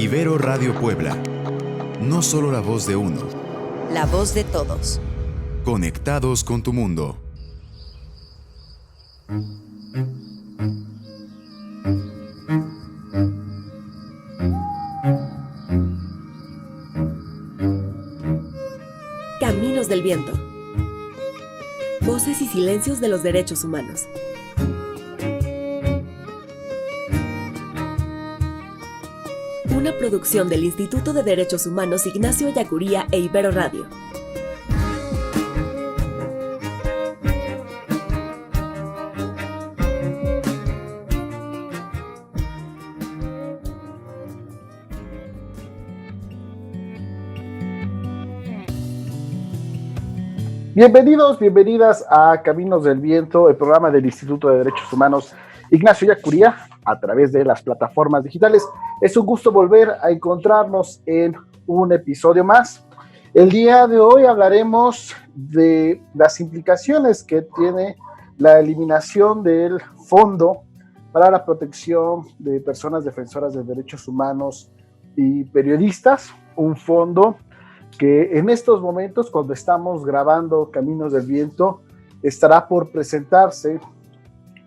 Ibero Radio Puebla. No solo la voz de uno. La voz de todos. Conectados con tu mundo. Caminos del Viento. Voces y silencios de los derechos humanos. Una producción del Instituto de Derechos Humanos Ignacio Ellacuría e Ibero Radio. Bienvenidos, bienvenidas a Caminos del Viento, el programa del Instituto de Derechos Humanos Ignacio Ellacuría a través de las plataformas digitales. Es un gusto volver a encontrarnos en un episodio más. El día de hoy hablaremos de las implicaciones que tiene la eliminación del Fondo para la Protección de Personas Defensoras de Derechos Humanos y Periodistas, un fondo que en estos momentos, cuando estamos grabando Caminos del Viento, estará por presentarse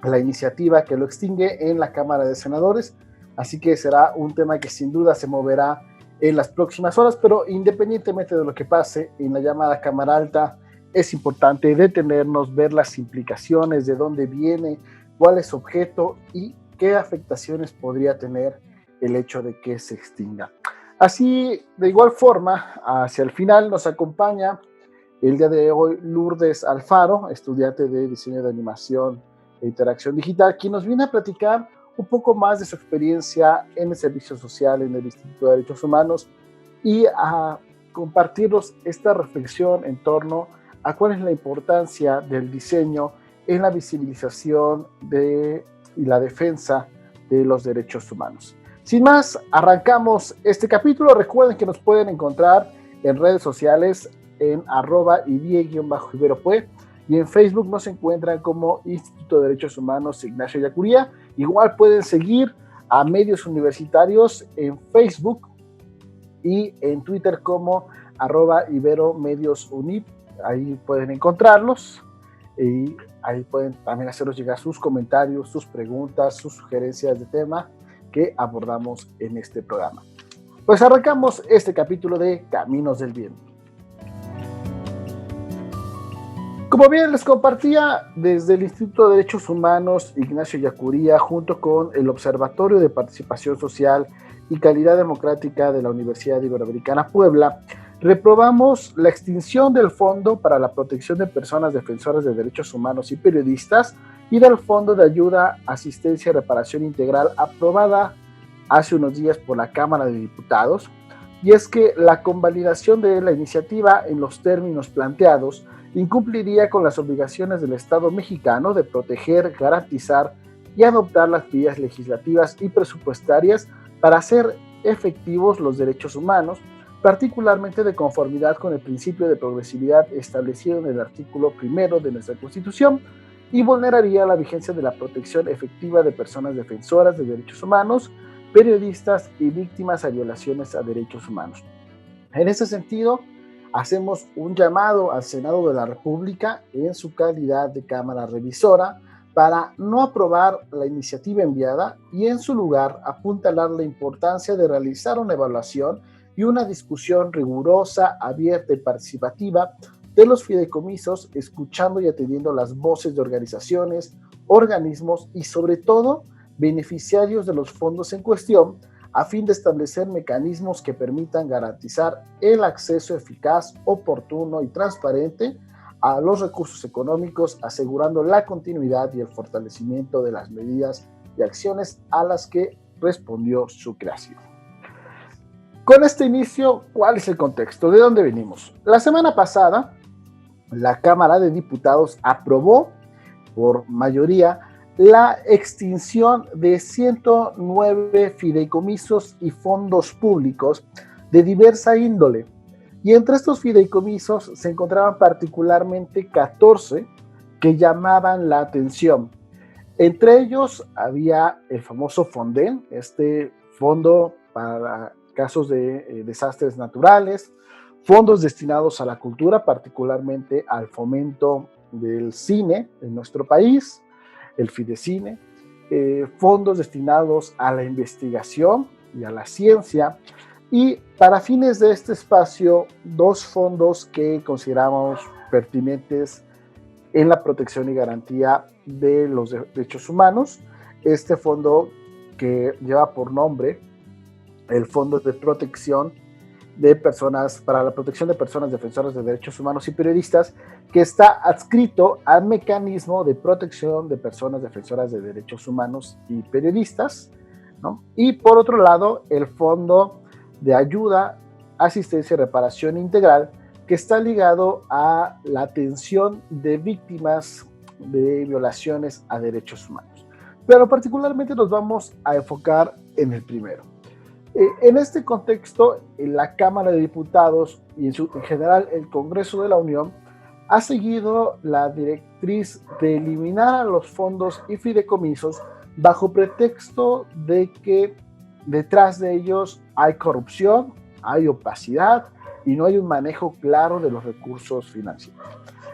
la iniciativa que lo extingue en la Cámara de Senadores, así que será un tema que sin duda se moverá en las próximas horas, pero independientemente de lo que pase en la llamada Cámara Alta, es importante detenernos, ver las implicaciones, de dónde viene, cuál es su objeto y qué afectaciones podría tener el hecho de que se extinga. Así, de igual forma, hacia el final nos acompaña el día de hoy Lourdes Alfaro, estudiante de diseño de animación e interacción digital, quien nos viene a platicar un poco más de su experiencia en el servicio social en el Instituto de Derechos Humanos y a compartirnos esta reflexión en torno a cuál es la importancia del diseño en la visibilización y la defensa de los derechos humanos. Sin más, arrancamos este capítulo. Recuerden que nos pueden encontrar en redes sociales en @idie_iberopue y en Facebook nos encuentran como Instituto de Derechos Humanos Ignacio Ellacuría. Igual pueden seguir a medios universitarios en Facebook y en Twitter como @iberomediosuniv. Ahí pueden encontrarlos y ahí pueden también hacernos llegar sus comentarios, sus preguntas, sus sugerencias de tema que abordamos en este programa. Pues arrancamos este capítulo de Caminos del Viento. Como bien les compartía, desde el Instituto de Derechos Humanos Ignacio Ellacuría, junto con el Observatorio de Participación Social y Calidad Democrática de la Universidad Iberoamericana Puebla, reprobamos la extinción del Fondo para la Protección de Personas Defensoras de Derechos Humanos y Periodistas y del Fondo de Ayuda, Asistencia y Reparación Integral aprobada hace unos días por la Cámara de Diputados. Y es que la convalidación de la iniciativa en los términos planteados incumpliría con las obligaciones del Estado mexicano de proteger, garantizar y adoptar las medidas legislativas y presupuestarias para hacer efectivos los derechos humanos, particularmente de conformidad con el principio de progresividad establecido en el artículo 1 de nuestra Constitución, y vulneraría la vigencia de la protección efectiva de personas defensoras de derechos humanos, periodistas y víctimas a violaciones a derechos humanos. En ese sentido, hacemos un llamado al Senado de la República en su calidad de Cámara Revisora para no aprobar la iniciativa enviada y en su lugar apuntalar la importancia de realizar una evaluación y una discusión rigurosa, abierta y participativa de los fideicomisos, escuchando y atendiendo las voces de organizaciones, organismos y sobre todo beneficiarios de los fondos en cuestión, a fin de establecer mecanismos que permitan garantizar el acceso eficaz, oportuno y transparente a los recursos económicos, asegurando la continuidad y el fortalecimiento de las medidas y acciones a las que respondió su creación. Con este inicio, ¿cuál es el contexto? ¿De dónde venimos? La semana pasada, la Cámara de Diputados aprobó por mayoría la extinción de 109 fideicomisos y fondos públicos de diversa índole. Y entre estos fideicomisos se encontraban particularmente 14 que llamaban la atención. Entre ellos había el famoso Fonden, este fondo para casos de desastres naturales, fondos destinados a la cultura, particularmente al fomento del cine en nuestro país, el Fidecine, fondos destinados a la investigación y a la ciencia, y para fines de este espacio, 2 fondos que consideramos pertinentes en la protección y garantía de los derechos humanos. Este fondo que lleva por nombre el Fondo de Protección de Personas, para la protección de personas defensoras de derechos humanos y periodistas, que está adscrito al mecanismo de protección de personas defensoras de derechos humanos y periodistas, ¿no? Y por otro lado, el Fondo de Ayuda, Asistencia y Reparación Integral, que está ligado a la atención de víctimas de violaciones a derechos humanos. Pero particularmente nos vamos a enfocar en el primero. En este contexto, la Cámara de Diputados y en general el Congreso de la Unión ha seguido la directriz de eliminar a los fondos y fideicomisos bajo pretexto de que detrás de ellos hay corrupción, hay opacidad y no hay un manejo claro de los recursos financieros.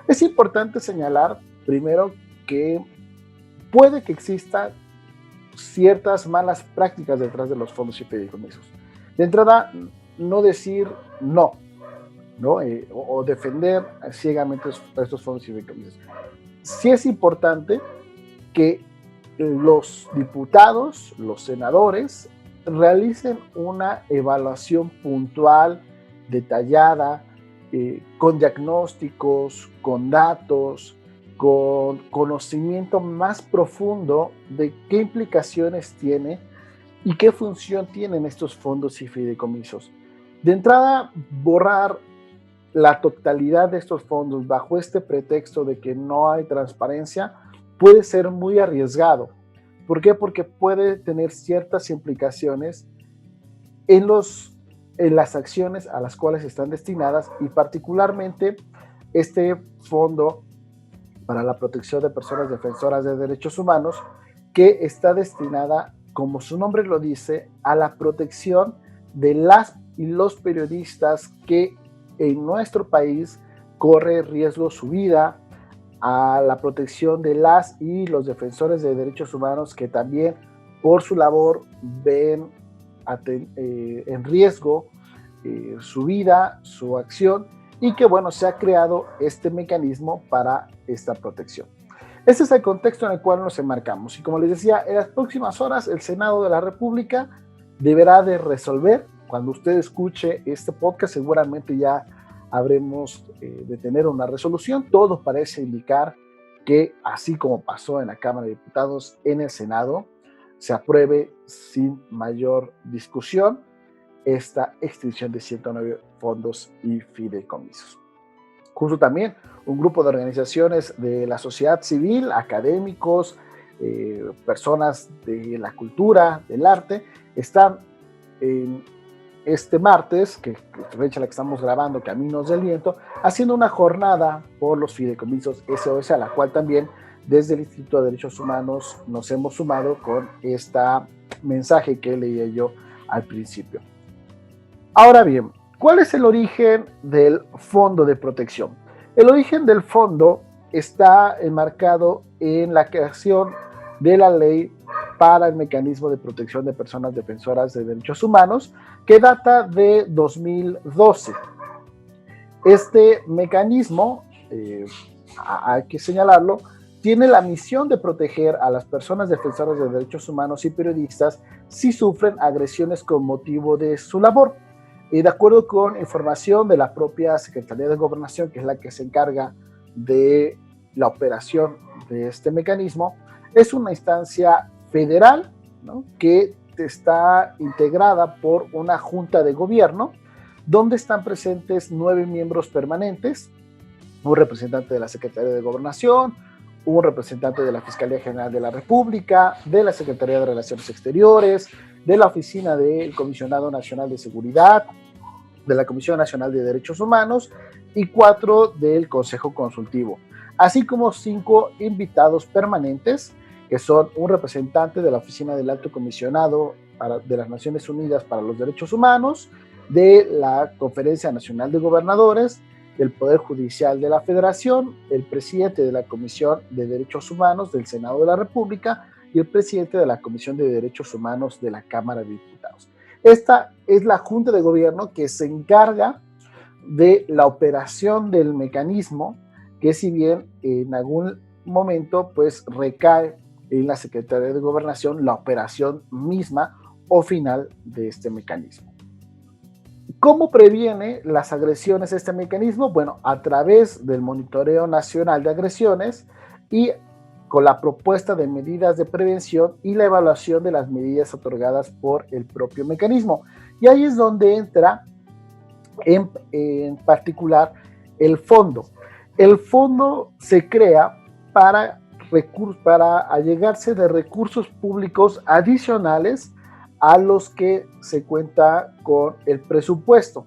Es importante señalar primero que puede que exista ciertas malas prácticas detrás de los fondos y fideicomisos. De entrada, no decir no, o defender ciegamente estos fondos y fideicomisos. Sí es importante que los diputados, los senadores, realicen una evaluación puntual, detallada, con diagnósticos, con datos, con conocimiento más profundo de qué implicaciones tiene y qué función tienen estos fondos y fideicomisos. De entrada, borrar la totalidad de estos fondos bajo este pretexto de que no hay transparencia puede ser muy arriesgado. ¿Por qué? Porque puede tener ciertas implicaciones en las acciones a las cuales están destinadas, y particularmente este fondo para la protección de personas defensoras de derechos humanos, que está destinada, como su nombre lo dice, a la protección de las y los periodistas que en nuestro país corre riesgo su vida, a la protección de las y los defensores de derechos humanos que también por su labor ven en riesgo su vida, su acción, y que bueno, se ha creado este mecanismo para esta protección. Este es el contexto en el cual nos enmarcamos, y como les decía, en las próximas horas el Senado de la República deberá de resolver. Cuando usted escuche este podcast seguramente ya habremos de tener una resolución. Todo parece indicar que, así como pasó en la Cámara de Diputados, en el Senado se apruebe sin mayor discusión esta extinción de 109 fondos y fideicomisos. Justo también un grupo de organizaciones de la sociedad civil, académicos, personas de la cultura, del arte, están este martes, que fecha la que estamos grabando, Caminos del Viento, haciendo una jornada por los fideicomisos SOS, a la cual también desde el Instituto de Derechos Humanos nos hemos sumado con este mensaje que leía yo al principio. Ahora bien, ¿cuál es el origen del Fondo de Protección? El origen del fondo está enmarcado en la creación de la Ley para el Mecanismo de Protección de Personas Defensoras de Derechos Humanos, que data de 2012. Este mecanismo, hay que señalarlo, tiene la misión de proteger a las personas defensoras de derechos humanos y periodistas si sufren agresiones con motivo de su labor. De acuerdo con información de la propia Secretaría de Gobernación, que es la que se encarga de la operación de este mecanismo, es una instancia federal, ¿no?, que está integrada por una junta de gobierno, donde están presentes 9 miembros permanentes, un representante de la Secretaría de Gobernación, un representante de la Fiscalía General de la República, de la Secretaría de Relaciones Exteriores, de la Oficina del Comisionado Nacional de Seguridad, de la Comisión Nacional de Derechos Humanos y 4 del Consejo Consultivo, así como 5 invitados permanentes, que son un representante de la Oficina del Alto Comisionado de las Naciones Unidas para los Derechos Humanos, de la Conferencia Nacional de Gobernadores, del Poder Judicial de la Federación, el presidente de la Comisión de Derechos Humanos del Senado de la República y el presidente de la Comisión de Derechos Humanos de la Cámara de Diputados. Esta es la Junta de Gobierno que se encarga de la operación del mecanismo, que si bien en algún momento pues recae en la Secretaría de Gobernación la operación misma o final de este mecanismo. ¿Cómo previene las agresiones este mecanismo? Bueno, a través del Monitoreo Nacional de Agresiones y con la propuesta de medidas de prevención y la evaluación de las medidas otorgadas por el propio mecanismo. Y ahí es donde entra en particular el fondo. El fondo se crea para allegarse de recursos públicos adicionales a los que se cuenta con el presupuesto.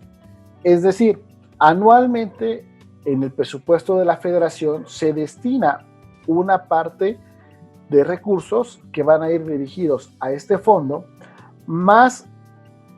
Es decir, anualmente en el presupuesto de la Federación se destina una parte de recursos que van a ir dirigidos a este fondo, más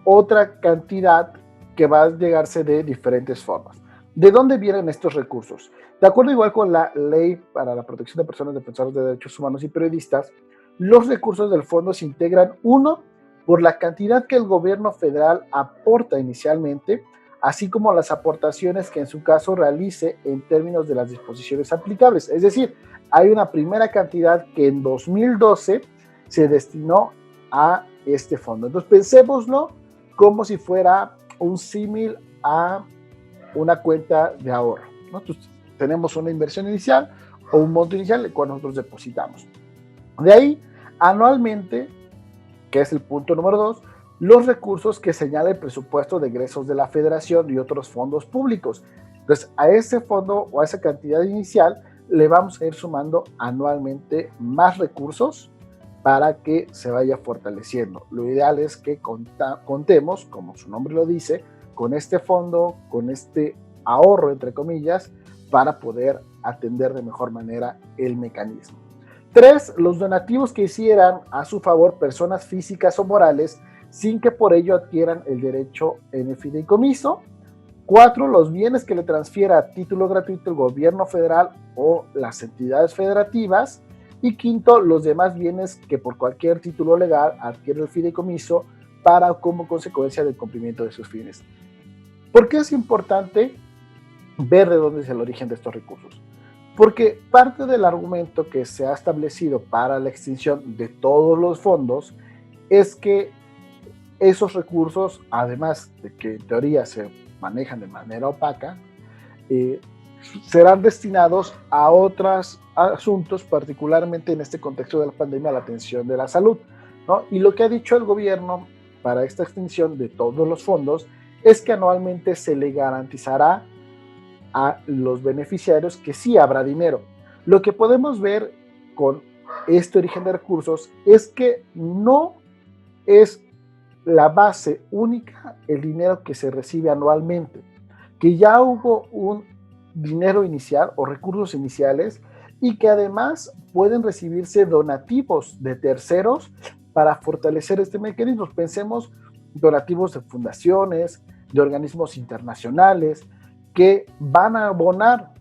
otra cantidad que va a llegarse de diferentes formas. ¿De dónde vienen estos recursos? De acuerdo igual con la Ley para la Protección de Personas Defensoras de Derechos Humanos y Periodistas, los recursos del fondo se integran, uno, por la cantidad que el gobierno federal aporta inicialmente, así como las aportaciones que en su caso realice en términos de las disposiciones aplicables. Es decir, hay una primera cantidad que en 2012 se destinó a este fondo. Entonces pensémoslo como si fuera un símil a una cuenta de ahorro, ¿no? Entonces, tenemos una inversión inicial o un monto inicial el cual nosotros depositamos. De ahí, anualmente, que es el punto número 2, los recursos que señala el presupuesto de egresos de la Federación y otros fondos públicos. Entonces, a ese fondo o a esa cantidad inicial le vamos a ir sumando anualmente más recursos para que se vaya fortaleciendo. Lo ideal es que contemos, como su nombre lo dice, con este fondo, con este ahorro, entre comillas, para poder atender de mejor manera el mecanismo. 3, los donativos que hicieran a su favor personas físicas o morales sin que por ello adquieran el derecho en el fideicomiso. 4, los bienes que le transfiera a título gratuito el gobierno federal o las entidades federativas. Y 5, los demás bienes que por cualquier título legal adquiere el fideicomiso para como consecuencia del cumplimiento de sus fines. ¿Por qué es importante ver de dónde es el origen de estos recursos? Porque parte del argumento que se ha establecido para la extinción de todos los fondos es que esos recursos, además de que en teoría se manejan de manera opaca, serán destinados a otros asuntos, particularmente en este contexto de la pandemia, a la atención de la salud, ¿no? Y lo que ha dicho el gobierno para esta extinción de todos los fondos es que anualmente se le garantizará a los beneficiarios que sí habrá dinero. Lo que podemos ver con este origen de recursos es que no es la base única el dinero que se recibe anualmente, que ya hubo un dinero inicial o recursos iniciales y que además pueden recibirse donativos de terceros para fortalecer este mecanismo. Pensemos donativos de fundaciones, de organismos internacionales, que van a abonar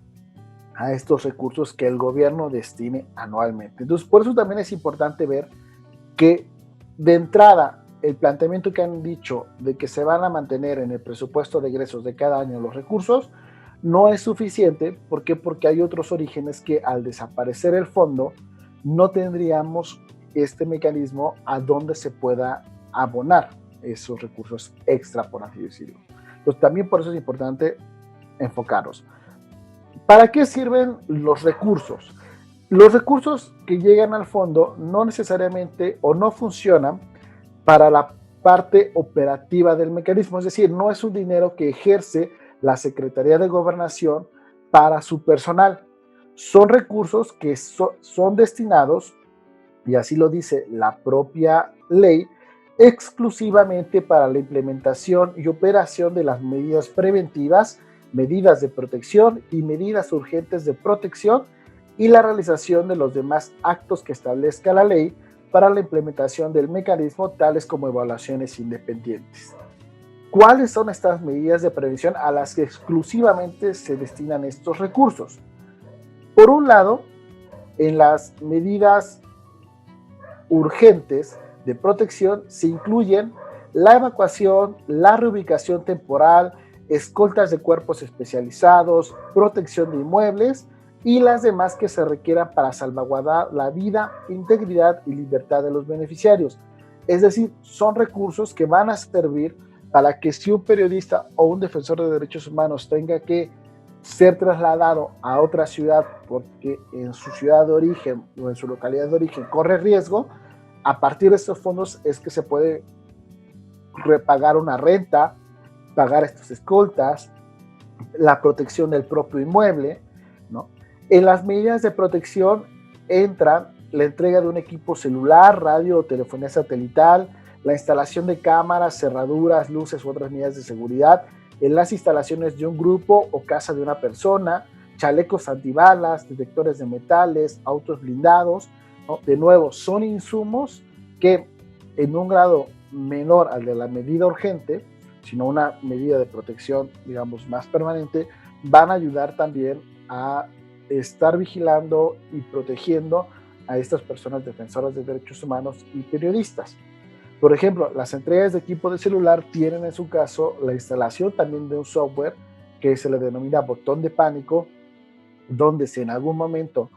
a estos recursos que el gobierno destine anualmente. Entonces, por eso también es importante ver que de entrada el planteamiento que han dicho de que se van a mantener en el presupuesto de egresos de cada año los recursos no es suficiente. ¿Por qué? Porque hay otros orígenes que al desaparecer el fondo no tendríamos este mecanismo a donde se pueda abonar esos recursos extra, por así decirlo. Pues también por eso es importante enfocaros. ¿Para qué sirven los recursos? Los recursos que llegan al fondo no necesariamente o no funcionan para la parte operativa del mecanismo, es decir, no es un dinero que ejerce la Secretaría de Gobernación para su personal. Son recursos que son destinados, y así lo dice la propia ley, exclusivamente para la implementación y operación de las medidas preventivas, medidas de protección y medidas urgentes de protección y la realización de los demás actos que establezca la ley para la implementación del mecanismo, tales como evaluaciones independientes. ¿Cuáles son estas medidas de prevención a las que exclusivamente se destinan estos recursos? Por un lado, en las medidas urgentes de protección se incluyen la evacuación, la reubicación temporal, escoltas de cuerpos especializados, protección de inmuebles y las demás que se requieran para salvaguardar la vida, integridad y libertad de los beneficiarios. Es decir, son recursos que van a servir para que si un periodista o un defensor de derechos humanos tenga que ser trasladado a otra ciudad porque en su ciudad de origen o en su localidad de origen corre riesgo, a partir de estos fondos es que se puede repagar una renta, pagar estas escoltas, la protección del propio inmueble, ¿no? En las medidas de protección entran la entrega de un equipo celular, radio o telefonía satelital, la instalación de cámaras, cerraduras, luces u otras medidas de seguridad en las instalaciones de un grupo o casa de una persona, chalecos antibalas, detectores de metales, autos blindados, ¿no? De nuevo, son insumos que en un grado menor al de la medida urgente, sino una medida de protección, digamos, más permanente, van a ayudar también a estar vigilando y protegiendo a estas personas defensoras de derechos humanos y periodistas. Por ejemplo, las entregas de equipo de celular tienen en su caso la instalación también de un software que se le denomina botón de pánico, donde si en algún momento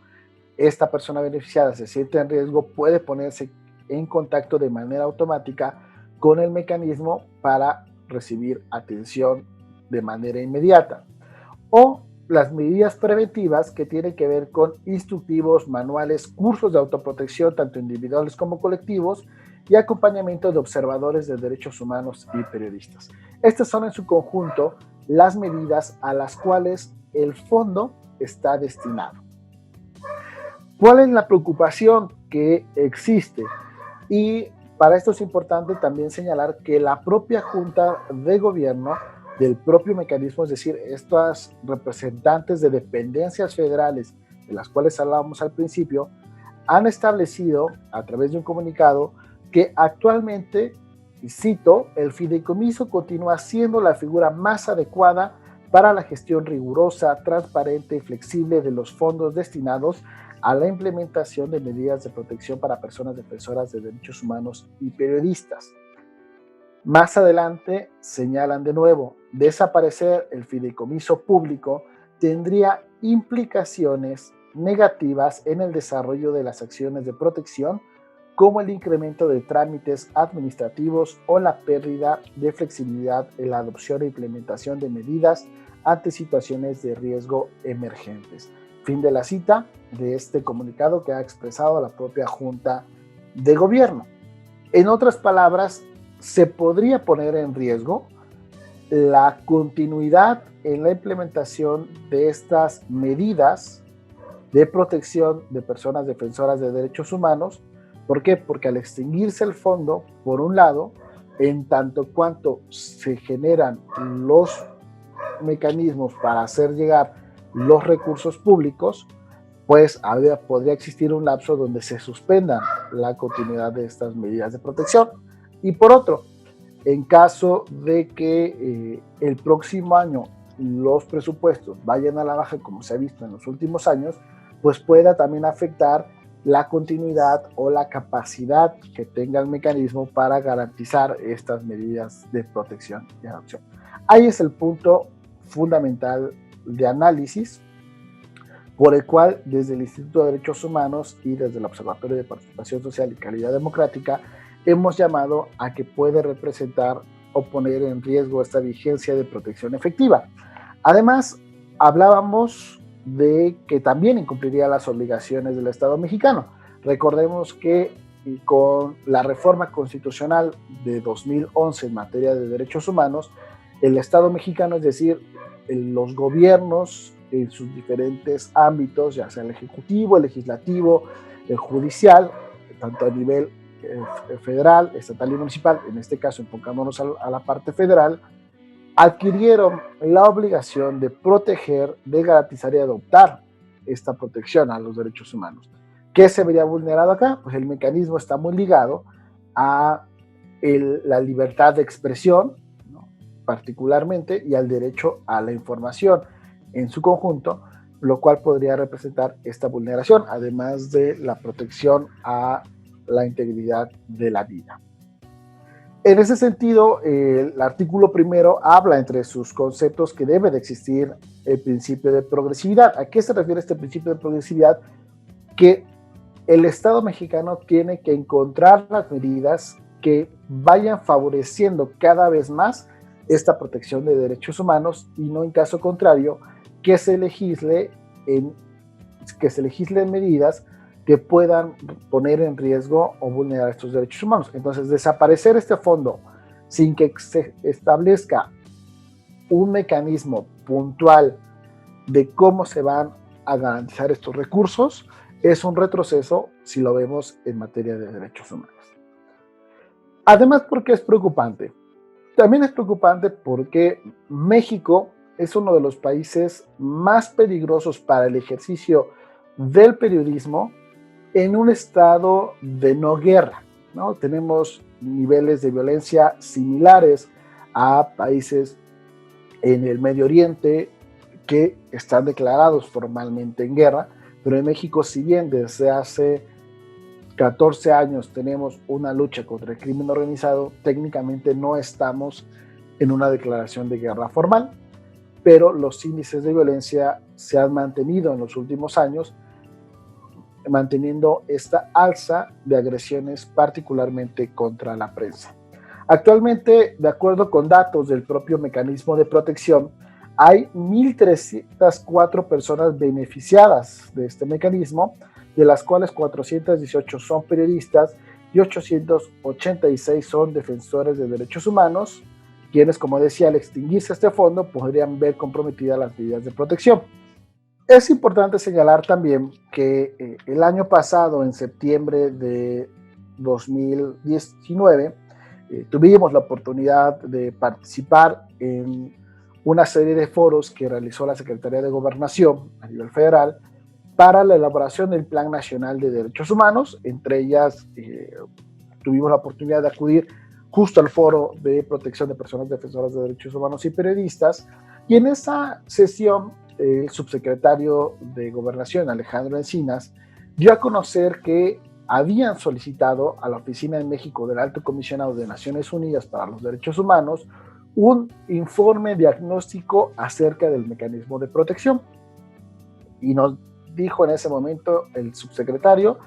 esta persona beneficiada se siente en riesgo, puede ponerse en contacto de manera automática con el mecanismo para recibir atención de manera inmediata. O las medidas preventivas que tienen que ver con instructivos, manuales, cursos de autoprotección, tanto individuales como colectivos, y acompañamiento de observadores de derechos humanos y periodistas. Estas son en su conjunto las medidas a las cuales el fondo está destinado. ¿Cuál es la preocupación que existe? Y para esto es importante también señalar que la propia Junta de Gobierno del propio mecanismo, es decir, estas representantes de dependencias federales de las cuales hablábamos al principio, han establecido a través de un comunicado que actualmente, y cito, el fideicomiso continúa siendo la figura más adecuada para la gestión rigurosa, transparente y flexible de los fondos destinados a la implementación de medidas de protección para personas defensoras de derechos humanos y periodistas. Más adelante señalan de nuevo, desaparecer el fideicomiso público tendría implicaciones negativas en el desarrollo de las acciones de protección, como el incremento de trámites administrativos o la pérdida de flexibilidad en la adopción e implementación de medidas ante situaciones de riesgo emergentes. Fin de la cita de este comunicado que ha expresado la propia Junta de Gobierno. En otras palabras, se podría poner en riesgo la continuidad en la implementación de estas medidas de protección de personas defensoras de derechos humanos. ¿Por qué? Porque al extinguirse el fondo, por un lado, en tanto cuanto se generan los mecanismos para hacer llegar los recursos públicos, pues podría existir un lapso donde se suspenda la continuidad de estas medidas de protección. Y por otro, en caso de que el próximo año los presupuestos vayan a la baja, como se ha visto en los últimos años, pues pueda también afectar la continuidad o la capacidad que tenga el mecanismo para garantizar estas medidas de protección y adopción. Ahí es el punto fundamental de análisis por el cual desde el Instituto de Derechos Humanos y desde el Observatorio de Participación Social y Calidad Democrática hemos llamado a que puede representar o poner en riesgo esta vigencia de protección efectiva. Además, hablábamos de que también incumpliría las obligaciones del Estado mexicano. Recordemos que con la reforma constitucional de 2011 en materia de derechos humanos, el Estado mexicano, es decir, los gobiernos en sus diferentes ámbitos, ya sea el ejecutivo, el legislativo, el judicial, tanto a nivel federal, estatal y municipal, en este caso enfocándonos a la parte federal, adquirieron la obligación de proteger, de garantizar y adoptar esta protección a los derechos humanos. ¿Qué se vería vulnerado acá? Pues el mecanismo está muy ligado a la libertad de expresión, ¿no? Particularmente, y al derecho a la información en su conjunto, lo cual podría representar esta vulneración, además de la protección a la integridad de la vida. En ese sentido, el artículo primero habla entre sus conceptos que debe de existir el principio de progresividad. ¿A qué se refiere este principio de progresividad? Que el Estado mexicano tiene que encontrar las medidas que vayan favoreciendo cada vez más esta protección de derechos humanos y no, en caso contrario, que se legisle en medidas que puedan poner en riesgo o vulnerar estos derechos humanos. Entonces, desaparecer este fondo sin que se establezca un mecanismo puntual de cómo se van a garantizar estos recursos es un retroceso si lo vemos en materia de derechos humanos. Además, porque es preocupante. También es preocupante porque México es uno de los países más peligrosos para el ejercicio del periodismo en un estado de no guerra, ¿no? Tenemos niveles de violencia similares a países en el Medio Oriente que están declarados formalmente en guerra, pero en México, si bien desde hace 14 años tenemos una lucha contra el crimen organizado, técnicamente no estamos en una declaración de guerra formal, pero los índices de violencia se han mantenido en los últimos años, manteniendo esta alza de agresiones particularmente contra la prensa. Actualmente, de acuerdo con datos del propio mecanismo de protección, hay 1.304 personas beneficiadas de este mecanismo, de las cuales 418 son periodistas y 886 son defensores de derechos humanos, quienes, como decía, al extinguirse este fondo podrían ver comprometidas las medidas de protección. Es importante señalar también que el año pasado, en septiembre de 2019, tuvimos la oportunidad de participar en una serie de foros que realizó la Secretaría de Gobernación a nivel federal para la elaboración del Plan Nacional de Derechos Humanos. Entre ellas, tuvimos la oportunidad de acudir justo al foro de protección de personas defensoras de derechos humanos y periodistas, y en esa sesión el subsecretario de Gobernación, Alejandro Encinas, dio a conocer que habían solicitado a la Oficina en México del Alto Comisionado de Naciones Unidas para los Derechos Humanos un informe diagnóstico acerca del mecanismo de protección. Y nos dijo en ese momento el subsecretario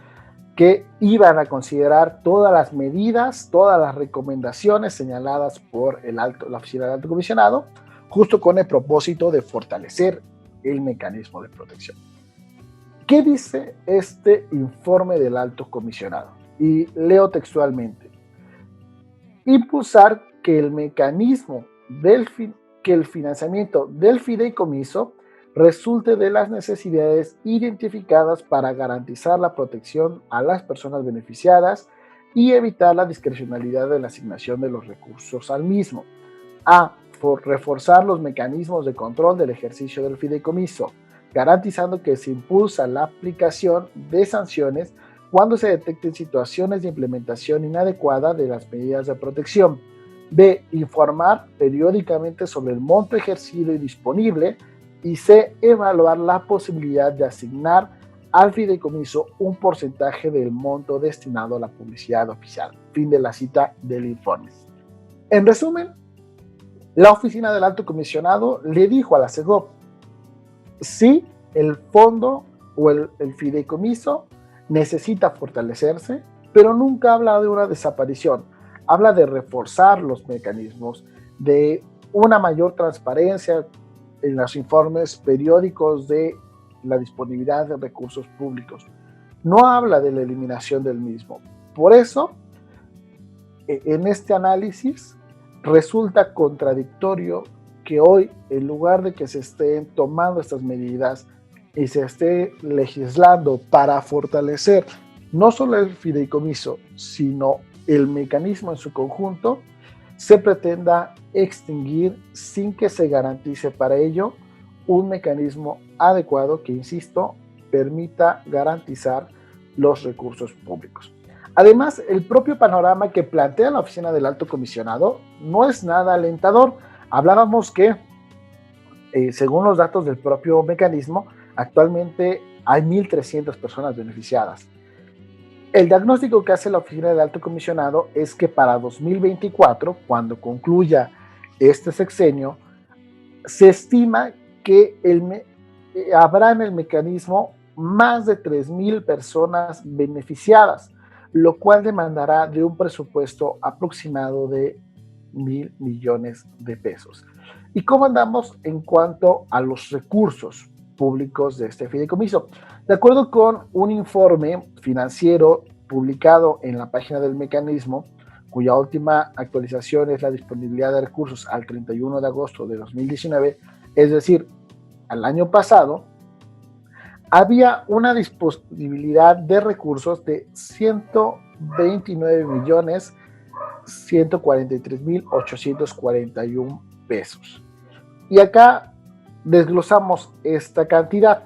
que iban a considerar todas las medidas, todas las recomendaciones señaladas por la Oficina del Alto Comisionado, justo con el propósito de fortalecer el mecanismo de protección. ¿Qué dice este informe del Alto Comisionado? Y leo textualmente: impulsar que el mecanismo que el financiamiento del fideicomiso resulte de las necesidades identificadas para garantizar la protección a las personas beneficiadas y evitar la discrecionalidad de la asignación de los recursos al mismo. Por reforzar los mecanismos de control del ejercicio del fideicomiso, garantizando que se impulsa la aplicación de sanciones cuando se detecten situaciones de implementación inadecuada de las medidas de protección. B. Informar periódicamente sobre el monto ejercido y disponible. Y C. Evaluar la posibilidad de asignar al fideicomiso un porcentaje del monto destinado a la publicidad oficial. Fin de la cita del informe. En resumen, la Oficina del Alto Comisionado le dijo a la CEGOP: sí, el fondo o el fideicomiso necesita fortalecerse, pero nunca habla de una desaparición. Habla de reforzar los mecanismos, de una mayor transparencia en los informes periódicos de la disponibilidad de recursos públicos. No habla de la eliminación del mismo. Por eso, en este análisis, resulta contradictorio que hoy, en lugar de que se estén tomando estas medidas y se esté legislando para fortalecer no solo el fideicomiso, sino el mecanismo en su conjunto, se pretenda extinguir sin que se garantice para ello un mecanismo adecuado que, insisto, permita garantizar los recursos públicos. Además, el propio panorama que plantea la Oficina del Alto Comisionado no es nada alentador. Hablábamos que, según los datos del propio mecanismo, actualmente hay 1.300 personas beneficiadas. El diagnóstico que hace la Oficina del Alto Comisionado es que para 2024, cuando concluya este sexenio, se estima que habrá en el mecanismo más de 3,000 personas beneficiadas, lo cual demandará de un presupuesto aproximado de 1,000 millones de pesos. ¿Y cómo andamos en cuanto a los recursos públicos de este fideicomiso? De acuerdo con un informe financiero publicado en la página del mecanismo, cuya última actualización es la disponibilidad de recursos al 31 de agosto de 2019, es decir, al año pasado, había una disponibilidad de recursos de 129,143,841 pesos. Y acá desglosamos esta cantidad.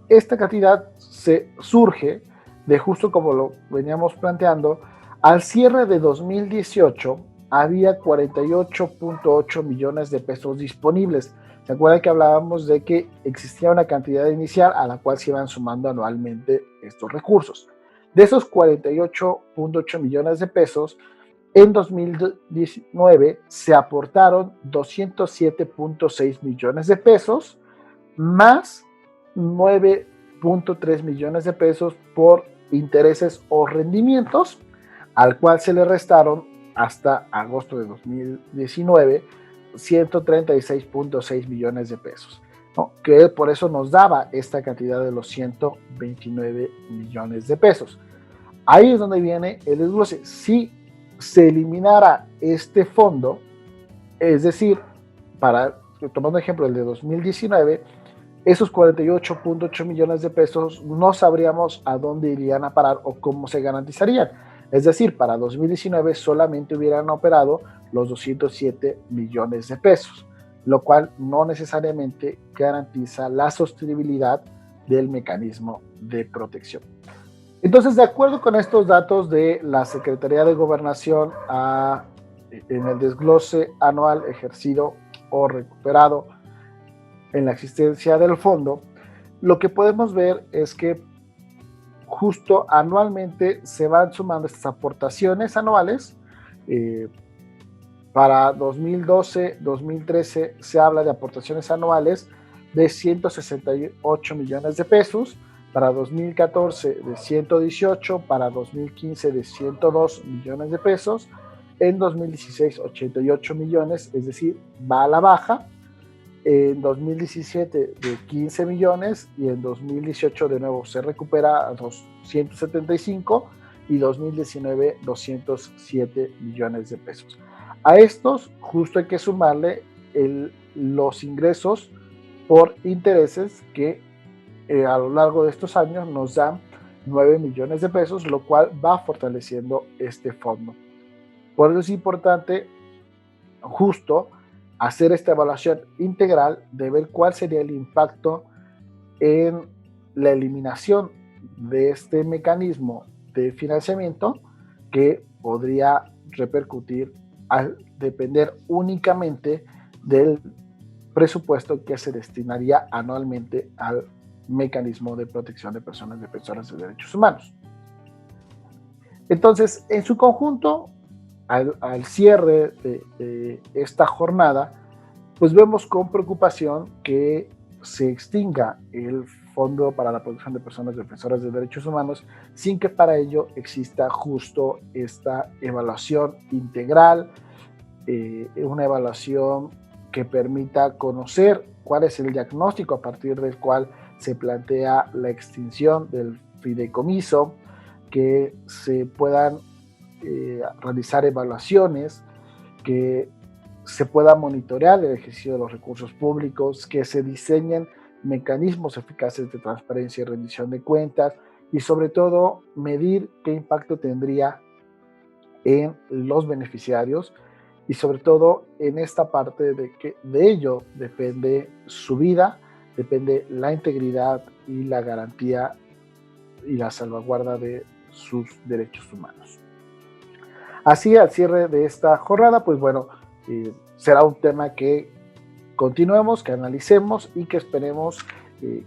Esta cantidad se surge de, justo como lo veníamos planteando, al cierre de 2018 había 48.8 millones de pesos disponibles. ¿Se acuerdan que hablábamos de que existía una cantidad inicial a la cual se iban sumando anualmente estos recursos? De esos 48.8 millones de pesos, en 2019 se aportaron 207.6 millones de pesos, más 9.3 millones de pesos por intereses o rendimientos, al cual se le restaron hasta agosto de 2019 136.6 millones de pesos, ¿no? Que por eso nos daba esta cantidad de los 129 millones de pesos. Ahí es donde viene el desglose. Si se eliminara este fondo, es decir, tomando ejemplo el de 2019, esos 48.8 millones de pesos no sabríamos a dónde irían a parar o cómo se garantizarían. Es decir, para 2019 solamente hubieran operado los 207 millones de pesos, lo cual no necesariamente garantiza la sostenibilidad del mecanismo de protección. Entonces, de acuerdo con estos datos de la Secretaría de Gobernación en el desglose anual ejercido o recuperado en la existencia del fondo, lo que podemos ver es que justo anualmente se van sumando estas aportaciones anuales. Para 2012, 2013 se habla de aportaciones anuales de 168 millones de pesos, para 2014 de 118, para 2015 de 102 millones de pesos, en 2016 88 millones, es decir, va a la baja, en 2017 de 15 millones y en 2018 de nuevo se recupera a 275 y 2019 207 millones de pesos. A estos justo hay que sumarle los ingresos por intereses que a lo largo de estos años nos dan 9 millones de pesos, lo cual va fortaleciendo este fondo. Por eso es importante justo hacer esta evaluación integral de ver cuál sería el impacto en la eliminación de este mecanismo de financiamiento que podría repercutir al depender únicamente del presupuesto que se destinaría anualmente al mecanismo de protección de personas defensoras de derechos humanos. Entonces, en su conjunto, al cierre de esta jornada, pues vemos con preocupación que se extinga el Fondo para la Protección de Personas Defensoras de Derechos Humanos sin que para ello exista justo esta evaluación integral, una evaluación que permita conocer cuál es el diagnóstico a partir del cual se plantea la extinción del fideicomiso, que se puedan realizar evaluaciones, que se pueda monitorear el ejercicio de los recursos públicos, que se diseñen mecanismos eficaces de transparencia y rendición de cuentas y sobre todo medir qué impacto tendría en los beneficiarios y sobre todo en esta parte de que de ello depende su vida, depende la integridad y la garantía y la salvaguarda de sus derechos humanos. Así, al cierre de esta jornada, pues bueno, será un tema que continuemos, que analicemos y que esperemos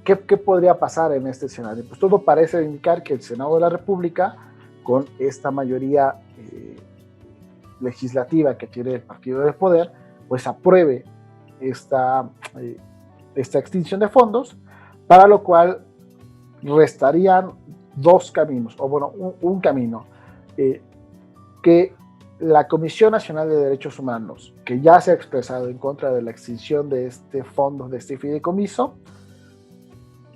qué podría pasar en este escenario. Pues todo parece indicar que el Senado de la República, con esta mayoría legislativa que tiene el partido del poder, pues apruebe esta extinción de fondos, para lo cual restarían dos caminos, o bueno, un camino, que la Comisión Nacional de Derechos Humanos, que ya se ha expresado en contra de la extinción de este fondo, de este fideicomiso,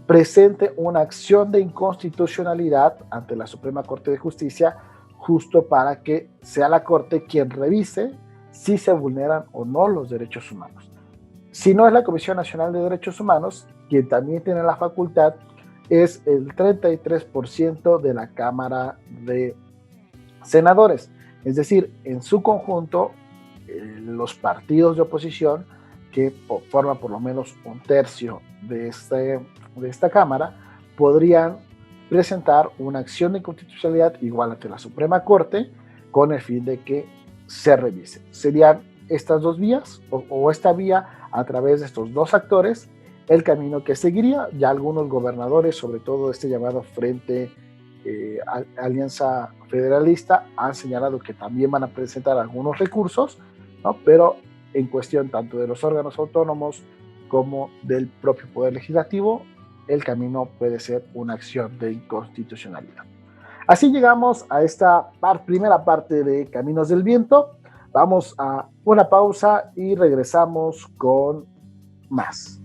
presente una acción de inconstitucionalidad ante la Suprema Corte de Justicia, justo para que sea la Corte quien revise si se vulneran o no los derechos humanos. Si no es la Comisión Nacional de Derechos Humanos, quien también tiene la facultad es el 33% de la Cámara de Senadores. Es decir, en su conjunto, los partidos de oposición, que forman por lo menos un tercio de esta Cámara, podrían presentar una acción de inconstitucionalidad igual ante la Suprema Corte con el fin de que se revise. Serían estas dos vías o esta vía a través de estos dos actores el camino que seguiría. Ya algunos gobernadores, sobre todo este llamado Frente Alianza Federalista, han señalado que también van a presentar algunos recursos, ¿no? Pero en cuestión tanto de los órganos autónomos como del propio Poder Legislativo, el camino puede ser una acción de inconstitucionalidad. Así llegamos a esta primera parte de Caminos del Viento. Vamos a una pausa y regresamos con más.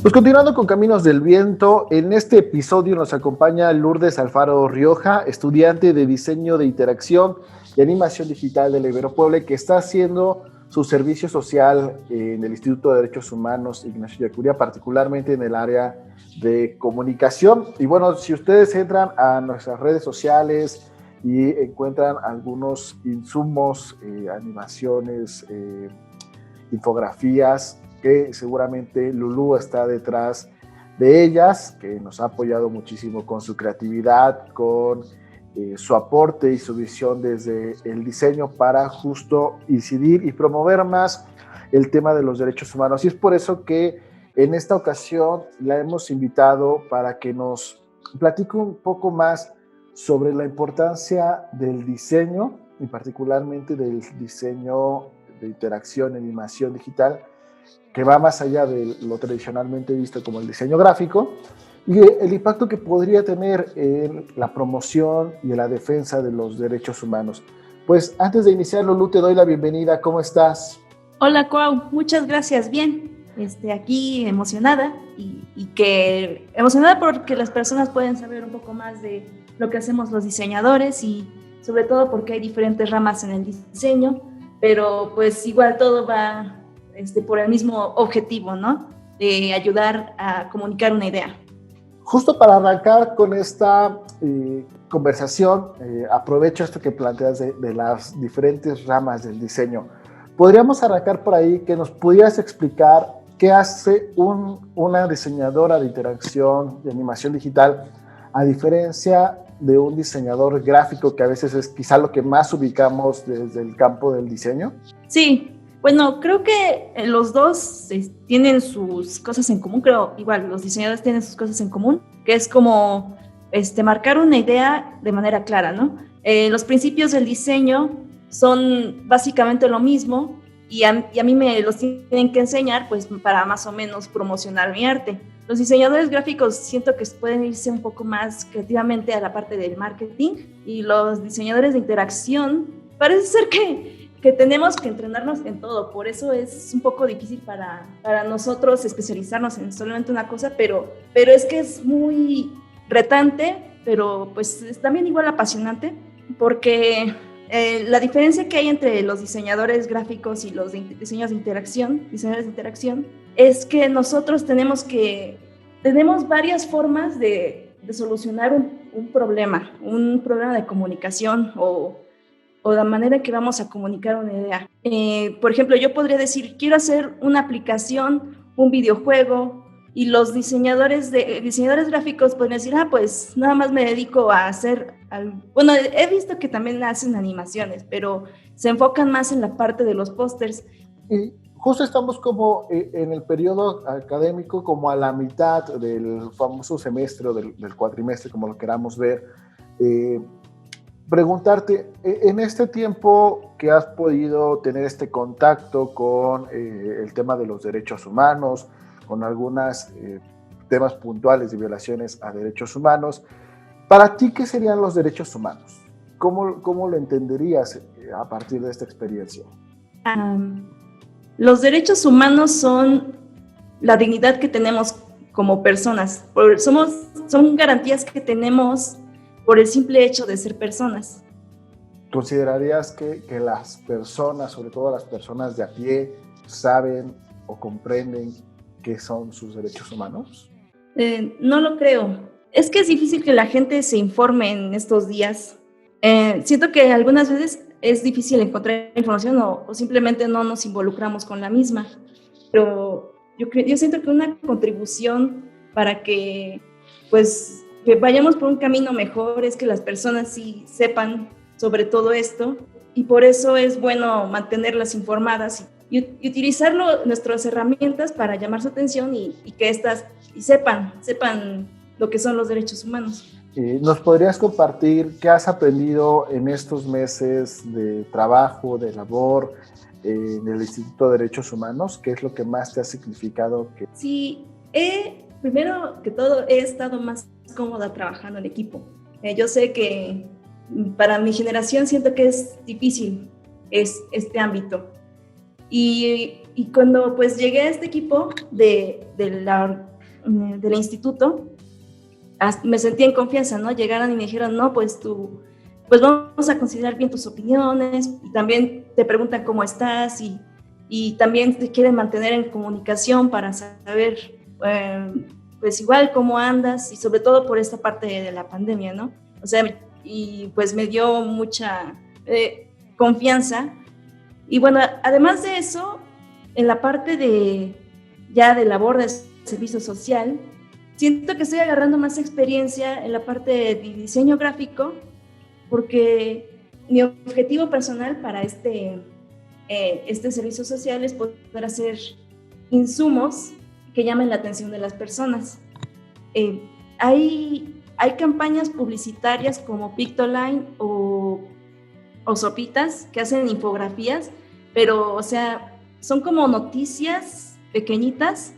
Pues continuando con Caminos del Viento, en este episodio nos acompaña Lourdes Alfaro Rioja, estudiante de Diseño de Interacción y Animación Digital de la Ibero Puebla, que está haciendo su servicio social en el Instituto de Derechos Humanos Ignacio Ellacuría, particularmente en el área de comunicación. Y bueno, si ustedes entran a nuestras redes sociales y encuentran algunos insumos, animaciones, infografías, que seguramente Lulú está detrás de ellas, que nos ha apoyado muchísimo con su creatividad, con su aporte y su visión desde el diseño para justo incidir y promover más el tema de los derechos humanos. Y es por eso que en esta ocasión la hemos invitado para que nos platique un poco más sobre la importancia del diseño, y particularmente del diseño de interacción, animación digital, que va más allá de lo tradicionalmente visto como el diseño gráfico, y el impacto que podría tener en la promoción y en la defensa de los derechos humanos. Pues antes de iniciar, Lulú, te doy la bienvenida. ¿Cómo estás? Hola, Cuau. Muchas gracias. Bien. Aquí emocionada emocionada porque las personas pueden saber un poco más de lo que hacemos los diseñadores y sobre todo porque hay diferentes ramas en el diseño, pero pues igual todo va por el mismo objetivo, ¿no? De ayudar a comunicar una idea. Justo para arrancar con esta conversación, aprovecho esto que planteas de las diferentes ramas del diseño. Podríamos arrancar por ahí, que nos pudieras explicar qué hace una diseñadora de interacción, de animación digital, a diferencia de un diseñador gráfico, que a veces es quizá lo que más ubicamos desde el campo del diseño. Sí. Bueno, creo que los dos tienen sus cosas en común. Creo, igual, los diseñadores tienen sus cosas en común, que es como marcar una idea de manera clara, ¿no? Los principios del diseño son básicamente lo mismo y a mí me los tienen que enseñar pues para más o menos promocionar mi arte. Los diseñadores gráficos siento que pueden irse un poco más creativamente a la parte del marketing, y los diseñadores de interacción parece ser que tenemos que entrenarnos en todo. Por eso es un poco difícil para nosotros especializarnos en solamente una cosa, pero es que es muy retante, pero pues es también igual apasionante, porque la diferencia que hay entre los diseñadores gráficos y los diseñadores de interacción, es que nosotros tenemos varias formas de solucionar un problema de comunicación o la manera en que vamos a comunicar una idea. Por ejemplo, yo podría decir, quiero hacer una aplicación, un videojuego, Y los diseñadores gráficos pueden decir, pues nada más me dedico a hacer bueno, he visto que también hacen animaciones, pero se enfocan más en la parte de los pósters. Y justo estamos como en el periodo académico, como a la mitad del famoso semestre o del cuatrimestre, como lo queramos ver. Preguntarte, en este tiempo que has podido tener este contacto con el tema de los derechos humanos, con algunos temas puntuales de violaciones a derechos humanos, para ti, ¿qué serían los derechos humanos? ¿Cómo lo entenderías a partir de esta experiencia? Los derechos humanos son la dignidad que tenemos como personas. Son garantías que tenemos por el simple hecho de ser personas. ¿Considerarías que las personas, sobre todo las personas de a pie, saben o comprenden qué son sus derechos humanos? No lo creo. Es que es difícil que la gente se informe en estos días. Siento que algunas veces es difícil encontrar información o simplemente no nos involucramos con la misma. Pero yo siento que una contribución para que vayamos por un camino mejor es que las personas sí sepan sobre todo esto, y por eso es bueno mantenerlas informadas y utilizar nuestras herramientas para llamar su atención y que éstas sepan lo que son los derechos humanos. ¿Nos podrías compartir qué has aprendido en estos meses de trabajo, de labor en el Instituto de Derechos Humanos? ¿Qué es lo que más te ha significado? Sí, primero que todo he estado más cómoda trabajando en equipo. Yo sé que para mi generación siento que es difícil este ámbito. Y cuando pues llegué a este equipo del instituto, me sentí en confianza, ¿no? Llegaron y me dijeron, no, pues vamos a considerar bien tus opiniones, y también te preguntan cómo estás, y también te quieren mantener en comunicación para saber, pues igual cómo andas, y sobre todo por esta parte de la pandemia, ¿no? O sea, y pues me dio mucha confianza. Y bueno, además de eso, en la parte de labor de servicio social, siento que estoy agarrando más experiencia en la parte de diseño gráfico, porque mi objetivo personal para este servicio social es poder hacer insumos que llamen la atención de las personas. Hay campañas publicitarias como Pictoline o Sopitas que hacen infografías, pero o sea, son como noticias pequeñitas,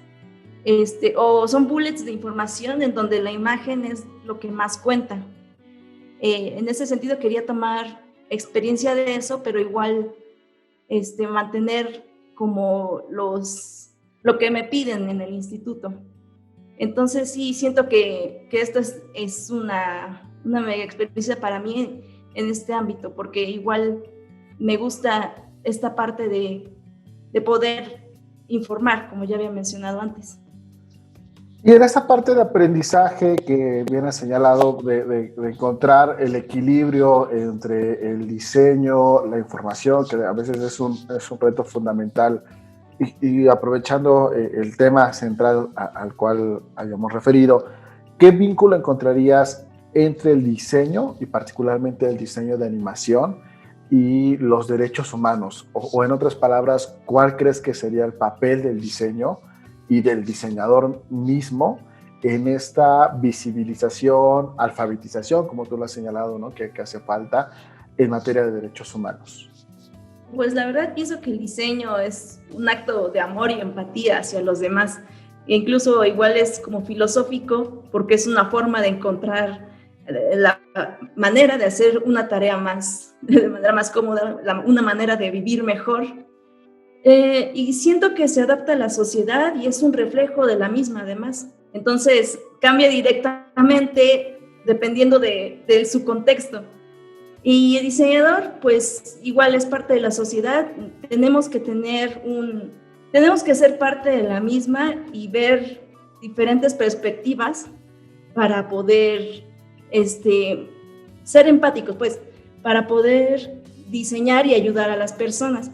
o son bullets de información en donde la imagen es lo que más cuenta. En ese sentido quería tomar experiencia de eso, pero igual mantener como lo que me piden en el instituto. Entonces sí, siento que esto es una mega experiencia para mí en este ámbito, porque igual me gusta esta parte de poder informar, como ya había mencionado antes. Y en esa parte de aprendizaje que bien has señalado, de encontrar el equilibrio entre el diseño, la información, que a veces es un reto fundamental, y aprovechando el tema central al cual hayamos referido, ¿qué vínculo encontrarías entre el diseño, y particularmente el diseño de animación, y los derechos humanos? O en otras palabras, ¿cuál crees que sería el papel del diseño y del diseñador mismo en esta visibilización, alfabetización, como tú lo has señalado, ¿no? que hace falta en materia de derechos humanos? Pues la verdad pienso que el diseño es un acto de amor y empatía hacia los demás. E incluso igual es como filosófico, porque es una forma de encontrar la manera de hacer una tarea de manera más cómoda, una manera de vivir mejor. Y siento que se adapta a la sociedad y es un reflejo de la misma, además. Entonces, cambia directamente dependiendo de su contexto. Y el diseñador, pues, igual es parte de la sociedad. Tenemos que ser parte de la misma y ver diferentes perspectivas para poder ser empáticos, pues, para poder diseñar y ayudar a las personas.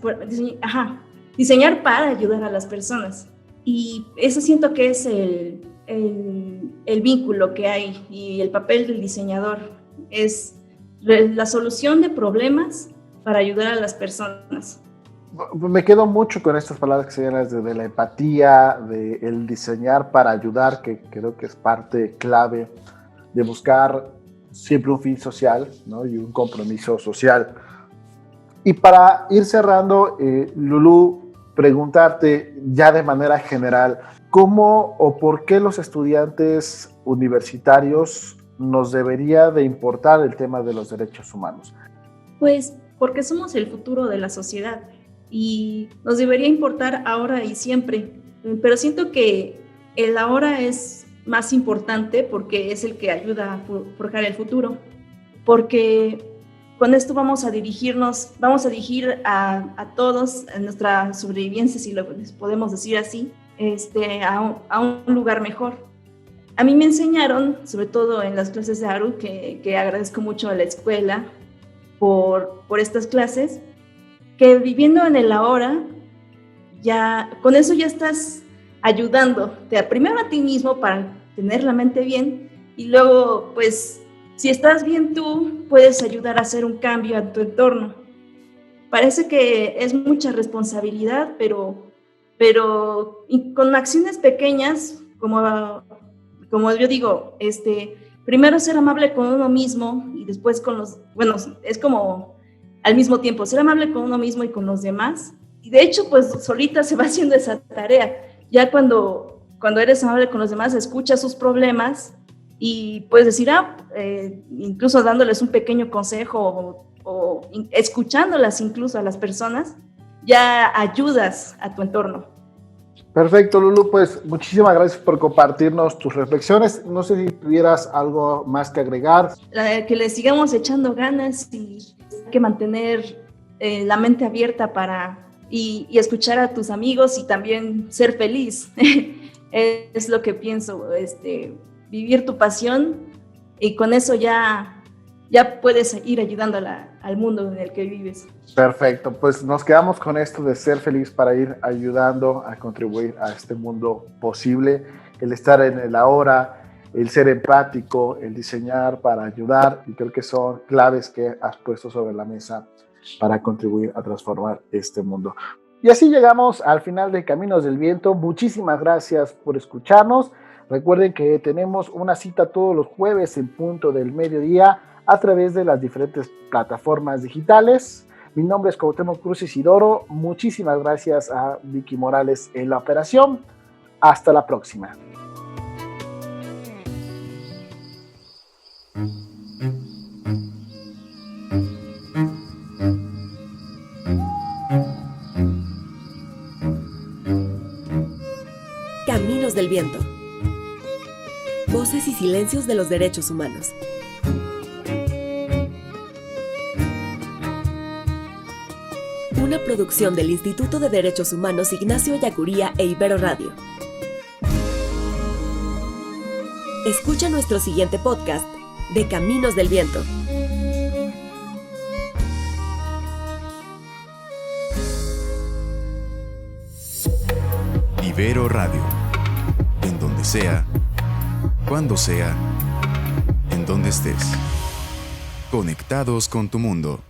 Diseñar para ayudar a las personas. Y eso siento que es el vínculo que hay y el papel del diseñador. Es la solución de problemas para ayudar a las personas. Me quedo mucho con estas palabras que señalas de la empatía, de el diseñar para ayudar, que creo que es parte clave de buscar siempre un fin social, ¿no? Y un compromiso social. Y para ir cerrando, Lulú, preguntarte ya de manera general, ¿cómo o por qué los estudiantes universitarios nos debería de importar el tema de los derechos humanos? Pues porque somos el futuro de la sociedad y nos debería importar ahora y siempre, pero siento que el ahora es más importante porque es el que ayuda a forjar el futuro, porque con esto vamos a dirigir a todos, a nuestra sobrevivencia, si lo podemos decir así, a un lugar mejor. A mí me enseñaron, sobre todo en las clases de ARU, que agradezco mucho a la escuela por estas clases, que viviendo en el ahora, con eso ya estás ayudándote primero a ti mismo para tener la mente bien y luego, pues, si estás bien tú, puedes ayudar a hacer un cambio a tu entorno. Parece que es mucha responsabilidad, pero con acciones pequeñas, como yo digo, primero ser amable con uno mismo y después es como al mismo tiempo, ser amable con uno mismo y con los demás. Y de hecho, pues solita se va haciendo esa tarea. Ya cuando eres amable con los demás, escuchas sus problemas y puedes decir, incluso dándoles un pequeño consejo o escuchándolas incluso a las personas, ya ayudas a tu entorno. Perfecto, Lulú, pues muchísimas gracias por compartirnos tus reflexiones. No sé si tuvieras algo más que agregar. Que le sigamos echando ganas y hay que mantener la mente abierta y escuchar a tus amigos y también ser feliz. Es lo que pienso, vivir tu pasión y con eso ya puedes ir ayudando al mundo en el que vives. Perfecto, pues nos quedamos con esto de ser feliz para ir ayudando a contribuir a este mundo posible, el estar en el ahora, el ser empático, el diseñar para ayudar, y creo que son claves que has puesto sobre la mesa para contribuir a transformar este mundo. Y así llegamos al final de Caminos del Viento. Muchísimas gracias por escucharnos. Recuerden que tenemos una cita todos los jueves en punto del mediodía a través de las diferentes plataformas digitales. Mi nombre es Cuauhtémoc Cruz Isidoro. Muchísimas gracias a Vicky Morales en la operación. Hasta la próxima. Caminos del Viento. Voces y silencios de los derechos humanos. Una producción del Instituto de Derechos Humanos Ignacio Ellacuría e Ibero Radio. Escucha nuestro siguiente podcast de Caminos del Viento. Ibero Radio. En donde sea, cuando sea, en donde estés. Conectados con tu mundo.